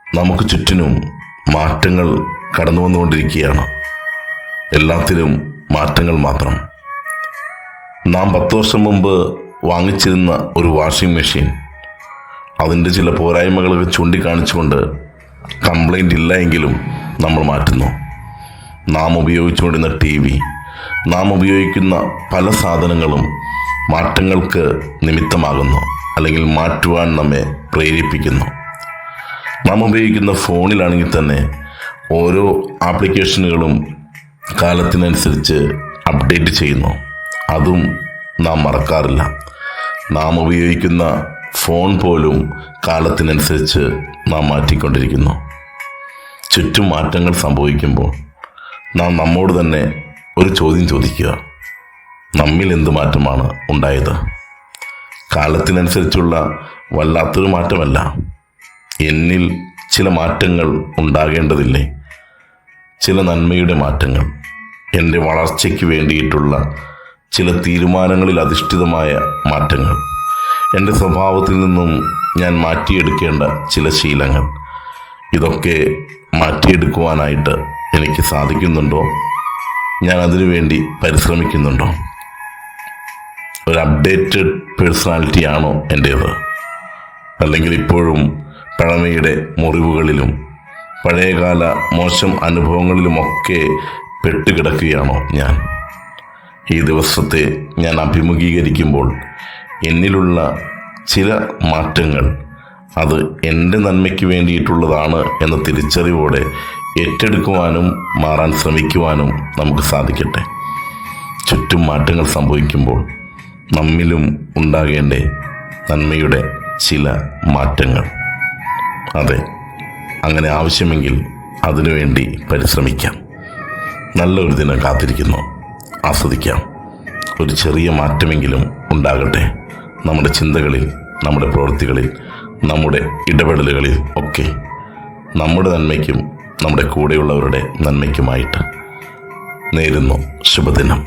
നമുക്ക് ചുറ്റിനും മാറ്റങ്ങൾ കടന്നു വന്നുകൊണ്ടിരിക്കുകയാണ്. എല്ലാത്തിലും മാറ്റങ്ങൾ മാത്രം. നാം 10 വർഷം മുമ്പ് വാങ്ങിച്ചിരുന്ന ഒരു വാഷിംഗ് മെഷീൻ അതിൻ്റെ ചില പോരായ്മകളൊക്കെ ചൂണ്ടിക്കാണിച്ചുകൊണ്ട് കംപ്ലൈൻ്റ് ഇല്ല എങ്കിലും നമ്മൾ മാറ്റുന്നു. നാം ഉപയോഗിച്ചുകൊണ്ടിരുന്ന TV, നാം ഉപയോഗിക്കുന്ന പല സാധനങ്ങളും മാറ്റങ്ങൾക്ക് നിമിത്തമാകുന്നു, അല്ലെങ്കിൽ മാറ്റുവാൻ നമ്മെ പ്രേരിപ്പിക്കുന്നു. നാം ഉപയോഗിക്കുന്ന ഫോണിലാണെങ്കിൽ തന്നെ ഓരോ ആപ്ലിക്കേഷനുകളും കാലത്തിനനുസരിച്ച് അപ്ഡേറ്റ് ചെയ്യുന്നു. അതും നാം മറക്കാറില്ല. നാം ഉപയോഗിക്കുന്ന ഫോൺ പോലും കാലത്തിനനുസരിച്ച് നാം മാറ്റിക്കൊണ്ടിരിക്കുന്നു. ചുറ്റും മാറ്റങ്ങൾ സംഭവിക്കുമ്പോൾ നാം നമ്മോട് തന്നെ ഒരു ചോദ്യം ചോദിക്കുക: നമ്മിൽ എന്ത് മാറ്റമാണ് ഉണ്ടായത്? കാലത്തിനനുസരിച്ചുള്ള വല്ലാത്തൊരു മാറ്റമല്ല, എന്നിൽ ചില മാറ്റങ്ങൾ ഉണ്ടാകേണ്ടതില്ലേ? ചില നന്മയുടെ മാറ്റങ്ങൾ, എൻ്റെ വളർച്ചയ്ക്ക് വേണ്ടിയിട്ടുള്ള ചില തീരുമാനങ്ങളിൽ അധിഷ്ഠിതമായ മാറ്റങ്ങൾ, എൻ്റെ സ്വഭാവത്തിൽ നിന്നും ഞാൻ മാറ്റിയെടുക്കേണ്ട ചില ശീലങ്ങൾ, ഇതൊക്കെ മാറ്റിയെടുക്കുവാനായിട്ട് എനിക്ക് സാധിക്കുന്നുണ്ടോ? ഞാൻ അതിനുവേണ്ടി പരിശ്രമിക്കുന്നുണ്ടോ? ഒരു അപ്ഡേറ്റഡ് പേഴ്സണാലിറ്റിയാണോ എൻ്റേത്? അല്ലെങ്കിൽ ഇപ്പോഴും പഴമയുടെ മുറിവുകളിലും പഴയകാല മോശം അനുഭവങ്ങളിലുമൊക്കെ പെട്ടുകിടക്കുകയാണോ ഞാൻ? ഈ ദിവസത്തെ ഞാൻ അഭിമുഖീകരിക്കുമ്പോൾ എന്നിലുള്ള ചില മാറ്റങ്ങൾ അത് എൻ്റെ നന്മയ്ക്ക് വേണ്ടിയിട്ടുള്ളതാണ് എന്ന തിരിച്ചറിവോടെ ഏറ്റെടുക്കുവാനും മാറാൻ ശ്രമിക്കുവാനും നമുക്ക് സാധിക്കട്ടെ. ചുറ്റും മാറ്റങ്ങൾ സംഭവിക്കുമ്പോൾ നമ്മിലും ഉണ്ടാകേണ്ടേ നന്മയുടെ ചില മാറ്റങ്ങൾ? അതെ, അങ്ങനെ ആവശ്യമെങ്കിൽ അതിനുവേണ്ടി പരിശ്രമിക്കാം. നല്ലൊരു ദിനം കാത്തിരിക്കുന്നു. ആസ്വദിക്കാം. ഒരു ചെറിയ മാറ്റമെങ്കിലും ഉണ്ടാകട്ടെ നമ്മുടെ ചിന്തകളിൽ, നമ്മുടെ പ്രവൃത്തികളിൽ, നമ്മുടെ ഇടപെടലുകളിൽ ഒക്കെ, നമ്മുടെ നന്മയ്ക്കും നമ്മുടെ കൂടെയുള്ളവരുടെ നന്മയ്ക്കുമായിട്ട്. നേരുന്നു ശുഭദിനം.